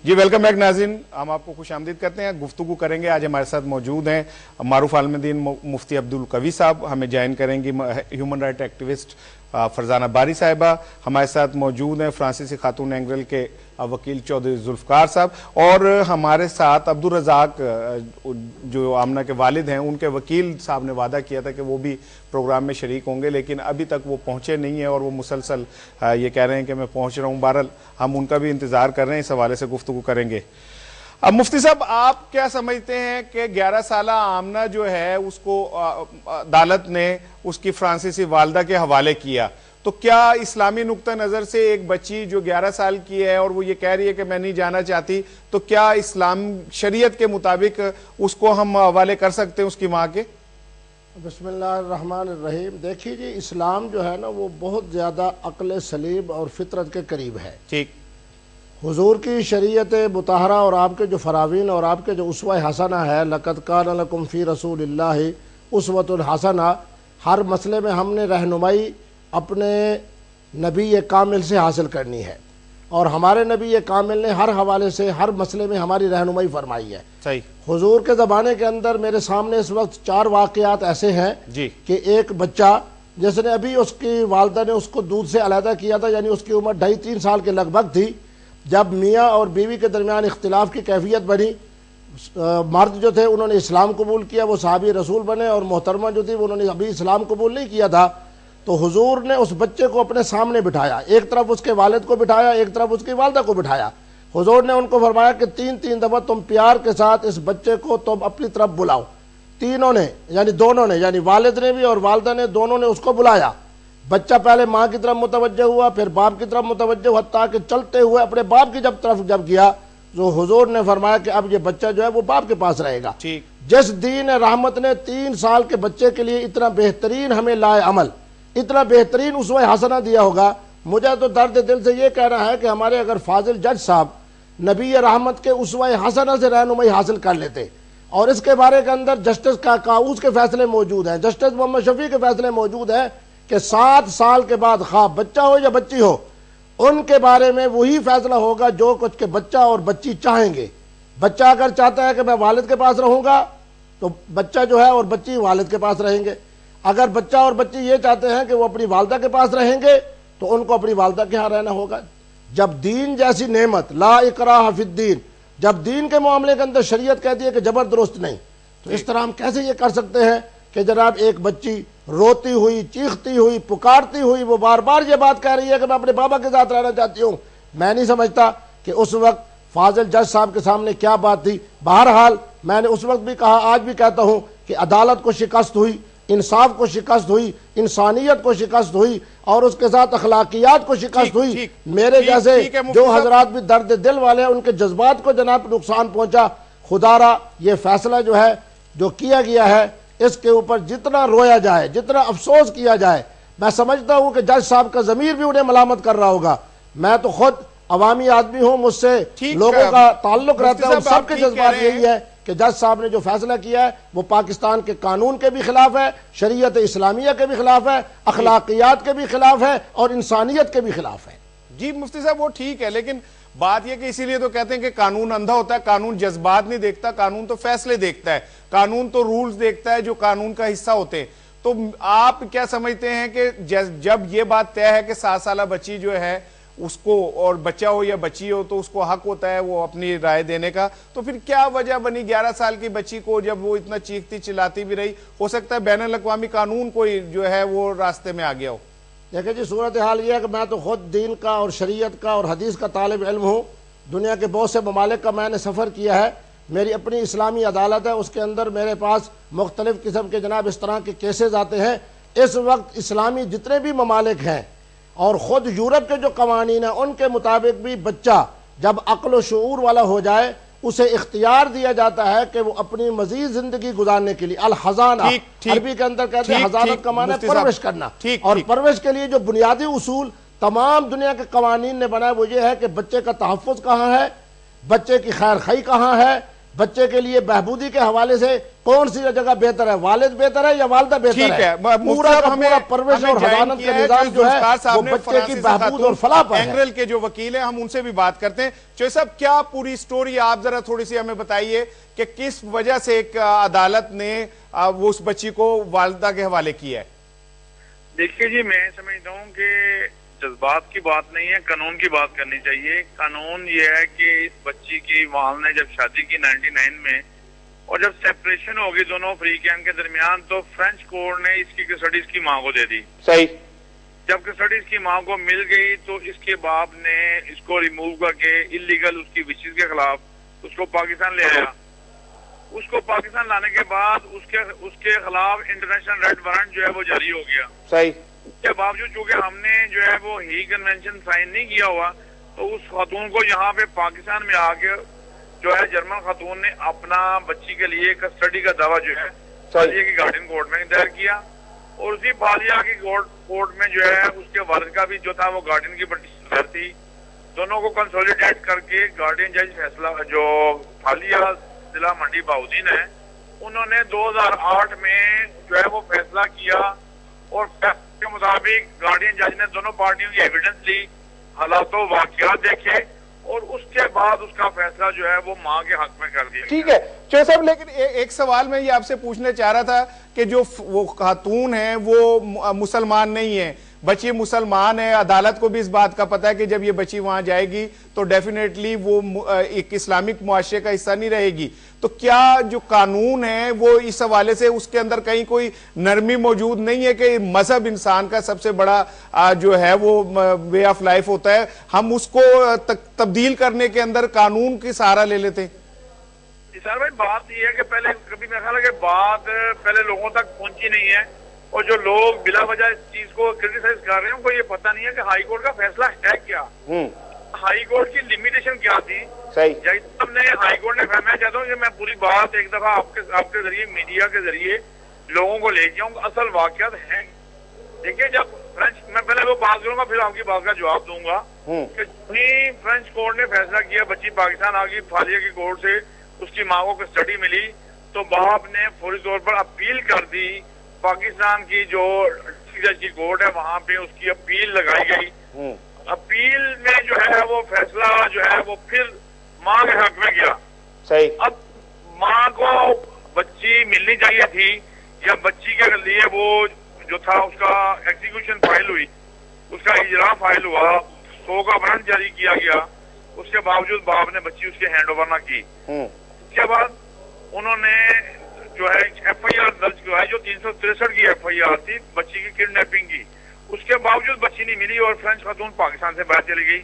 جی welcome back ناظرین، ہم آپ کو خوش آمدید کرتے ہیں. گفتگو کریں گے. آج ہمارے ساتھ موجود ہیں معروف عالم دین مفتی عبدالقوی صاحب، ہمیں جوائن کریں گی ہیومن رائٹ ایکٹیوسٹ فرزانہ باری صاحبہ. ہمارے ساتھ موجود ہیں فرانسیسی خاتون اینگرل کے وکیل چودھری ذوالفقار صاحب، اور ہمارے ساتھ عبدالرزاق جو آمنہ کے والد ہیں، ان کے وکیل صاحب نے وعدہ کیا تھا کہ وہ بھی پروگرام میں شریک ہوں گے، لیکن ابھی تک وہ پہنچے نہیں ہیں اور وہ مسلسل یہ کہہ رہے ہیں کہ میں پہنچ رہا ہوں. بہرحال ہم ان کا بھی انتظار کر رہے ہیں، اس حوالے سے گفتگو کریں گے. اب مفتی صاحب، آپ کیا سمجھتے ہیں کہ 11 سالہ آمنہ جو ہے اس کو عدالت نے اس کی فرانسیسی والدہ کے حوالے کیا، تو کیا اسلامی نقطہ نظر سے ایک بچی جو 11 سال کی ہے اور وہ یہ کہہ رہی ہے کہ میں نہیں جانا چاہتی، تو کیا اسلام شریعت کے مطابق اس کو ہم حوالے کر سکتے ہیں اس کی ماں کے؟ بسم اللہ الرحمن الرحیم. دیکھیے جی، اسلام جو ہے نا وہ بہت زیادہ عقل سلیم اور فطرت کے قریب ہے. ٹھیک. حضور کی شریعت مطہرہ اور آپ کے جو فراوین اور آپ کے جو اسوہ حسنہ ہے، لَقَدْ كَانَ لَكُمْ فِي رَسُولِ اللَّهِ أُسْوَةٌ حَسَنَةٌ، ہر مسئلے میں ہم نے رہنمائی اپنے نبی کامل سے حاصل کرنی ہے، اور ہمارے نبی کامل نے ہر حوالے سے ہر مسئلے میں ہماری رہنمائی فرمائی ہے. صحیح. حضور کے زمانے کے اندر میرے سامنے اس وقت 4 واقعات ایسے ہیں جی کہ ایک بچہ جس نے ابھی اس کی والدہ نے اس کو دودھ سے علیحدہ کیا تھا، یعنی اس کی عمر 2.5-3 سال کے لگ بھگ تھی، جب میاں اور بیوی کے درمیان اختلاف کی کیفیت بنی، مرد جو تھے انہوں نے اسلام قبول کیا، وہ صحابی رسول بنے، اور محترمہ جو تھی انہوں نے ابھی اسلام قبول نہیں کیا تھا. تو حضور نے اس بچے کو اپنے سامنے بٹھایا، ایک طرف اس کے والد کو بٹھایا، ایک طرف اس کی والدہ کو بٹھایا. حضور نے ان کو فرمایا کہ 3 دفعہ تم پیار کے ساتھ اس بچے کو تم اپنی طرف بلاؤ. تینوں نے یعنی دونوں نے، یعنی والد نے بھی اور والدہ نے، دونوں نے اس کو بلایا. بچہ پہلے ماں کی طرف متوجہ ہوا، پھر باپ کی طرف متوجہ ہوا، حتیٰ کہ چلتے ہوئے اپنے باپ کی طرف جب گیا تو حضور نے فرمایا کہ اب یہ بچہ جو ہے وہ باپ کے پاس رہے گا. جس دین رحمت نے 3 سال کے بچے کے لیے اتنا بہترین ہمیں لائے عمل، اتنا بہترین اسوہ حسنہ دیا ہوگا، مجھے تو درد دل سے یہ کہنا ہے کہ ہمارے اگر فاضل جج صاحب نبی رحمت کے اسوہ حسنہ سے رہنمائی حاصل کر لیتے، اور اس کے بارے کے اندر جسٹس کاؤس کے فیصلے موجود ہیں، جسٹس محمد شفیع کے فیصلے موجود ہیں کہ 7 سال کے بعد خواہ بچہ ہو یا بچی ہو، ان کے بارے میں وہی فیصلہ ہوگا جو کچھ کہ بچہ اور بچی چاہیں گے. بچہ اگر چاہتا ہے کہ میں والد کے پاس رہوں گا تو بچہ جو ہے اور بچی والد کے پاس رہیں گے. اگر بچہ اور بچی یہ چاہتے ہیں کہ وہ اپنی والدہ کے پاس رہیں گے تو ان کو اپنی والدہ کے ہاں رہنا ہوگا. جب دین جیسی نعمت، لا اکراہ فی الدین، جب دین کے معاملے کے اندر شریعت کہتی ہے کہ جبر درست نہیں، تو اس طرح ہم کیسے یہ کر سکتے ہیں کہ جناب ایک بچی روتی ہوئی، چیختی ہوئی، پکارتی ہوئی وہ بار بار یہ بات کہہ رہی ہے کہ میں اپنے بابا کے ساتھ رہنا چاہتی ہوں. میں نہیں سمجھتا کہ اس وقت فاضل جج صاحب کے سامنے کیا بات تھی. بہرحال میں نے اس وقت بھی کہا، آج بھی کہتا ہوں کہ عدالت کو شکست ہوئی، انصاف کو شکست ہوئی، انسانیت کو شکست ہوئی، اور اس کے ساتھ اخلاقیات کو شکست ہوئی. میرے جیسے جو حضرات بھی درد دل والے ہیں ان کے جذبات کو جناب نقصان پہنچا. خدا را یہ فیصلہ جو ہے جو کیا گیا ہے اس کے اوپر جتنا رویا جائے، جتنا افسوس کیا جائے، میں سمجھتا ہوں کہ جج صاحب کا ضمیر بھی انہیں ملامت کر رہا ہوگا. میں تو خود عوامی آدمی ہوں، مجھ سے لوگوں کا تعلق رہتا ہے، سب کے جذبات یہی ہے کہ جج صاحب نے جو فیصلہ کیا ہے وہ پاکستان کے قانون کے بھی خلاف ہے، شریعت اسلامیہ کے بھی خلاف ہے، اخلاقیات کے بھی خلاف ہے، اور انسانیت کے بھی خلاف ہے. جی مفتی صاحب وہ ٹھیک ہے، لیکن بات یہ کہ اسی لیے تو کہتے ہیں کہ قانون اندھا ہوتا ہے. قانون جذبات نہیں دیکھتا، قانون تو فیصلے دیکھتا ہے، قانون تو رولز دیکھتا ہے جو قانون کا حصہ ہوتے ہیں. تو آپ کیا سمجھتے ہیں کہ جب یہ بات طے ہے کہ 7 سالہ بچی جو ہے اس کو، اور بچہ ہو یا بچی ہو، تو اس کو حق ہوتا ہے وہ اپنی رائے دینے کا، تو پھر کیا وجہ بنی 11 سال کی بچی کو جب وہ اتنا چیختی چلاتی بھی رہی؟ ہو سکتا ہے بین الاقوامی قانون کوئی جو ہے وہ راستے میں آ گیا ہو. دیکھیں جی، صورتحال یہ ہے کہ میں تو خود دین کا اور شریعت کا اور حدیث کا طالب علم ہوں. دنیا کے بہت سے ممالک کا میں نے سفر کیا ہے. میری اپنی اسلامی عدالت ہے، اس کے اندر میرے پاس مختلف قسم کے جناب اس طرح کے کیسز آتے ہیں. اس وقت اسلامی جتنے بھی ممالک ہیں اور خود یورپ کے جو قوانین ہیں ان کے مطابق بھی بچہ جب عقل و شعور والا ہو جائے اسے اختیار دیا جاتا ہے کہ وہ اپنی مزید زندگی گزارنے کے لیے الحضانہ، عربی کے اندر کہتے ہیں حضانت کا معنی ہے پرورش کرنا، اور پرورش کے لیے جو بنیادی اصول تمام دنیا کے قوانین نے بنایا وہ یہ ہے کہ بچے کا تحفظ کہاں ہے، بچے کی خیر خواہی کہاں ہے، بچے کے لیے بہبودی کے حوالے سے کون سی جگہ بہتر ہے؟ والد بہتر ہے یا والدہ بہتر ہے؟ پورا کا پورا پرورش اور حضانت کا نظام جو ہے وہ بچے کی بہبود اور فلاح پر ہے۔ اینگرل کے جو وکیل ہیں ہم ان سے بھی بات کرتے ہیں۔ چوہے صاحب کیا پوری سٹوری آپ ذرا تھوڑی سی ہمیں بتائیے کہ کس وجہ سے ایک عدالت نے وہ اس بچی کو والدہ کے حوالے کیا ہے؟ دیکھیے جی، میں سمجھتا ہوں کہ جذبات کی بات نہیں ہے، قانون کی بات کرنی چاہیے۔ قانون یہ ہے کہ اس بچی کی والد نے جب شادی کی 99 میں اور جب سیپریشن ہوگی دونوں فریقین کے درمیان تو فرینچ کورٹ نے اس کی کسٹڈی اس کی ماں کو دے دی۔ صحیح۔ جب کسٹڈی اس کی ماں کو مل گئی تو اس کے باپ نے اس کو ریموو کر کے انلیگل اس کی وشز کے خلاف اس کو پاکستان لے آیا۔ اس کو پاکستان لانے کے بعد اس کے خلاف انٹرنیشنل ریڈ وارنٹ جو ہے وہ جاری ہو گیا۔ صحیح۔ اس کے باوجود چونکہ ہم نے جو ہے وہ ہی کنونشن سائن نہیں کیا ہوا تو اس خاتون کو یہاں پہ پاکستان میں آ کے جو ہے جرمن خاتون نے اپنا بچی کے لیے کسٹڈی کا دعویٰ جو ہے فالیہ کی گارڈین کورٹ میں دائر کیا، اور اسی فالیہ کی کورٹ میں جو ہے اس کے والد کا بھی جو تھا وہ گارڈین کی پٹیشن تھی۔ دونوں کو کنسولیڈیٹ کر کے گارڈین جج فیصلہ جو فالیہ ضلع منڈی بہاؤدین ہے انہوں نے 2008 میں جو ہے وہ فیصلہ کیا، اور فیصلے کے مطابق گارڈین جج نے دونوں پارٹیوں کی ایویڈنس لی، حالات و واقعات دیکھے، اور اس کے بعد اس کا فیصلہ جو ہے وہ ماں کے حق میں کر دیا۔ ٹھیک ہے چوہے صاحب، لیکن ایک سوال میں یہ آپ سے پوچھنا چاہ رہا تھا کہ جو وہ خاتون ہیں وہ مسلمان نہیں ہیں، بچی مسلمان ہے، عدالت کو بھی اس بات کا پتہ ہے کہ جب یہ بچی وہاں جائے گی تو ڈیفینیٹلی وہ ایک اسلامک معاشرے کا حصہ نہیں رہے گی، تو کیا جو قانون ہے وہ اس حوالے سے اس کے اندر کہیں کوئی نرمی موجود نہیں ہے کہ مذہب انسان کا سب سے بڑا جو ہے وہ وے آف لائف ہوتا ہے، ہم اس کو تبدیل کرنے کے اندر قانون کی سہارا لے لیتے ہیں؟ سر بھائی بات یہ ہے کہ پہلے کبھی میرا خیال ہے کہ بات پہلے لوگوں تک پہنچی نہیں ہے، اور جو لوگ بلا وجہ اس چیز کو کرٹیسائز کر رہے ہیں ان کو یہ پتہ نہیں ہے کہ ہائی کورٹ کا فیصلہ ہے کیا، ہائی کورٹ کی لمیٹیشن کیا تھی۔ جج صاحب نے ہائی کورٹ نے میں چاہتا ہوں کہ میں پوری بات ایک دفعہ آپ کے ذریعے میڈیا کے ذریعے لوگوں کو لے جاؤں، اصل واقعات ہیں۔ دیکھیے جب میں پہلے وہ بات کروں گا پھر آپ کی بات کا جواب دوں گا کہ فرینچ کورٹ نے فیصلہ کیا، بچی پاکستان آ گئی، فالیہ کی کورٹ سے اس کی ماں کو کسٹڈی ملی تو باپ نے فوری طور پر اپیل کر دی، پاکستان کی جو جج کی کورٹ ہے وہاں پہ اس کی اپیل لگائی گئی، اپیل میں جو ہے وہ فیصلہ جو ہے وہ پھر ماں کے حق میں گیا۔ صحیح۔ اب ماں کو بچی ملنی چاہیے تھی یا بچی کے لیے وہ جو تھا اس کا ایگزیکیوشن فائل ہوئی، اس کا اجرا فائل ہوا، 100 کا وارنٹ جاری کیا گیا، اس کے باوجود باپ نے بچی اس کے ہینڈ اوور نہ کی۔ اس کے بعد انہوں نے جو ہے ایف آئی آر درج کرائی جو 363 کی ایف آئی آر تھی بچی کی کڈنیپنگ کی، اس کے باوجود بچی نہیں ملی اور فرینچ خاتون پاکستان سے باہر چلی گئی۔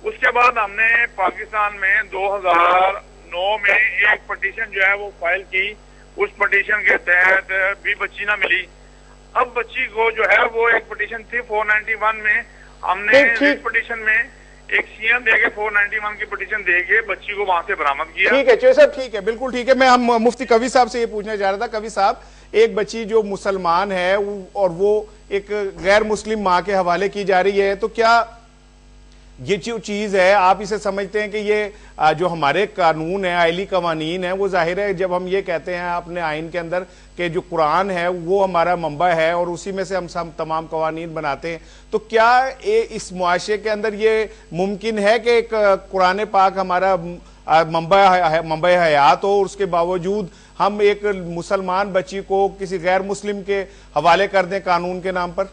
اس کے بعد ہم نے پاکستان میں 2009 میں ایک پٹیشن جو ہے وہ فائل کی، اس پٹیشن کے تحت بھی بچی نہ ملی۔ اب بچی کو جو ہے وہ ایک پٹیشن تھی 491 میں، ہم نے اس پٹیشن میں ایک CM دے کے 491 کی پٹیشن دے کے بچی کو وہاں سے برآمد کیا۔ ٹھیک ہے چوہے صاحب، ٹھیک ہے، بالکل ٹھیک ہے۔ میں ہم مفتی قوی صاحب سے یہ پوچھنا چاہ رہا تھا، قوی صاحب ایک بچی جو مسلمان ہے اور وہ ایک غیر مسلم ماں کے حوالے کی جا رہی ہے، تو کیا یہ جو چیز ہے آپ اسے سمجھتے ہیں کہ یہ جو ہمارے قانون ہیں، آئلی قوانین ہیں، وہ ظاہر ہے جب ہم یہ کہتے ہیں اپنے آئین کے اندر کہ جو قرآن ہے وہ ہمارا منبع ہے اور اسی میں سے ہم تمام قوانین بناتے ہیں، تو کیا اس معاشرے کے اندر یہ ممکن ہے کہ ایک قرآن پاک ہمارا منبع حیات ہو اور اس کے باوجود ہم ایک مسلمان بچی کو کسی غیر مسلم کے حوالے کر دیں قانون کے نام پر؟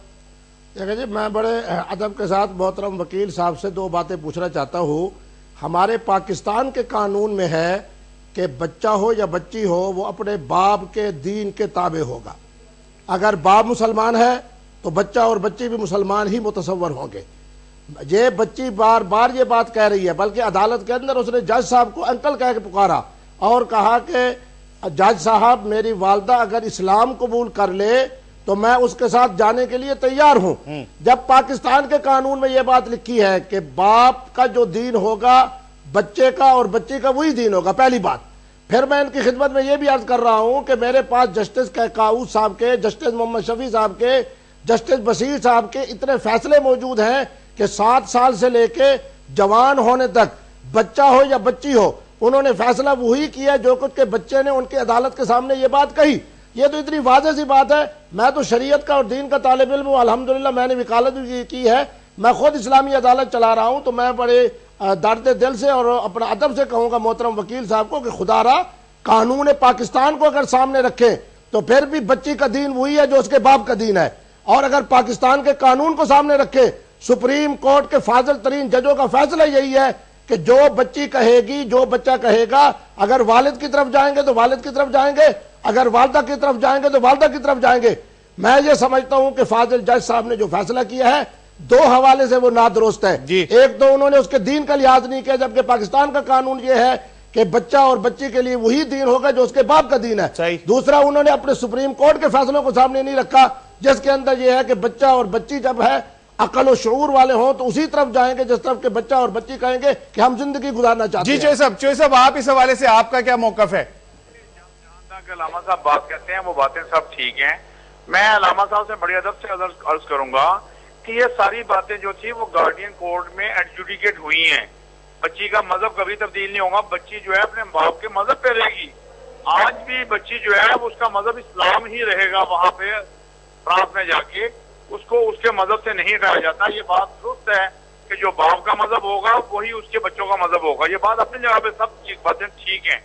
دیکھیں جی، میں بڑے ادب کے ساتھ محترم وکیل صاحب سے 2 باتیں پوچھنا چاہتا ہوں۔ ہمارے پاکستان کے قانون میں ہے کہ بچہ ہو یا بچی ہو وہ اپنے باپ کے دین کے تابع ہوگا، اگر باپ مسلمان ہے تو بچہ اور بچی بھی مسلمان ہی متصور ہوں گے۔ یہ بچی بار بار یہ بات کہہ رہی ہے، بلکہ عدالت کے اندر اس نے جج صاحب کو انکل کہہ کے پکارا اور کہا کہ جج صاحب میری والدہ اگر اسلام قبول کر لے تو میں اس کے ساتھ جانے کے لیے تیار ہوں۔ جب پاکستان کے قانون میں یہ بات لکھی ہے کہ باپ کا جو دین ہوگا بچے کا اور بچی کا وہی دین ہوگا، پہلی بات۔ پھر میں ان کی خدمت میں یہ بھی عرض کر رہا ہوں کہ میرے پاس جسٹس کاؤس صاحب کے، جسٹس محمد شفیع صاحب کے، جسٹس بشیر صاحب کے اتنے فیصلے موجود ہیں کہ 7 سال سے لے کے جوان ہونے تک بچہ ہو یا بچی ہو انہوں نے فیصلہ وہی کیا جو کچھ کے بچے نے ان کی عدالت کے سامنے یہ بات کہی. یہ تو اتنی واضح سی بات ہے. میں تو شریعت کا اور دین کا طالب علم ہوں, الحمدللہ میں نے وکالت بھی کی ہے, میں خود اسلامی عدالت چلا رہا ہوں, تو میں بڑے درد دل سے اور اپنا ادب سے کہوں گا محترم وکیل صاحب کو کہ خدا را قانون پاکستان کو اگر سامنے رکھیں تو پھر بھی بچی کا دین وہی ہے جو اس کے باپ کا دین ہے, اور اگر پاکستان کے قانون کو سامنے رکھے, سپریم کورٹ کے فاضل ترین ججوں کا فیصلہ یہی ہے کہ جو بچی کہے گی, جو بچہ کہے گا, اگر والد کی طرف جائیں گے تو والد کی طرف جائیں گے, اگر والدہ کی طرف جائیں گے تو والدہ کی طرف جائیں گے. میں یہ سمجھتا ہوں کہ فاضل جج صاحب نے جو فیصلہ کیا ہے دو حوالے سے وہ نادرست ہے. ایک تو انہوں نے اس کے دین کا لحاظ نہیں کیا, جبکہ پاکستان کا قانون یہ ہے کہ بچہ اور بچی کے لیے وہی دین ہوگا جو اس کے باپ کا دین ہے. دوسرا, انہوں نے اپنے سپریم کورٹ کے فیصلوں کو سامنے نہیں رکھا جس کے اندر یہ ہے کہ بچہ اور بچی جب ہے عقل و شعور والے ہوں تو اسی طرف جائیں گے جس طرف کہ بچہ اور بچی کہیں گے کہ ہم زندگی گزارنا چاہتے ہیں. جی چوہے صاحب آپ اس حوالے سے آپ کا کیا موقف ہے؟ جہاں تک علامہ صاحب بات کرتے ہیں وہ باتیں سب ٹھیک ہیں. میں علامہ صاحب سے بڑی ادب سے عرض کروں گا کہ یہ ساری باتیں جو تھی وہ گارڈین کورٹ میں ایڈجوڈیکیٹ ہوئی ہیں. بچی کا مذہب کبھی تبدیل نہیں ہوگا, بچی جو ہے اپنے باپ کے مذہب پہ رہے گی. آج بھی بچی جو ہے اس کا مذہب اسلام ہی رہے گا, وہاں پہ فرانس میں جا کے اس کو اس کے مذہب سے نہیں ہٹایا جاتا. یہ بات درست ہے کہ جو باپ کا مذہب ہوگا وہی اس کے بچوں کا مذہب ہوگا. یہ بات اپنی جگہ پہ سب باتیں ٹھیک ہیں,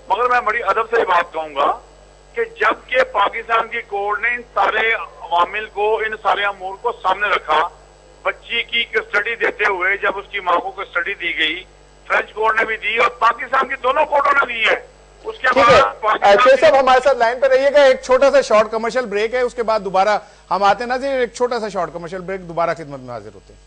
مگر میں بڑی ادب سے یہ بات کہوں گا کہ جب کہ پاکستان کی کورٹ نے ان سارے عوامل کو, ان سارے امور کو سامنے رکھا, بچی کی کسٹڈی دیتے ہوئے جب اس کی ماں کو کسٹڈی دی گئی, فرینچ کورٹ نے بھی دی اور پاکستان کی دونوں کورٹوں نے دی ہے. اس کے بعد صاحب ہمارے ساتھ لائن پہ رہیے گا, ایک چھوٹا سا شارٹ کمرشل بریک ہے, اس کے بعد دوبارہ ہم آتے ہیں. ناظرین ایک چھوٹا سا شارٹ کمرشل بریک, دوبارہ خدمت میں حاضر ہوتے ہیں.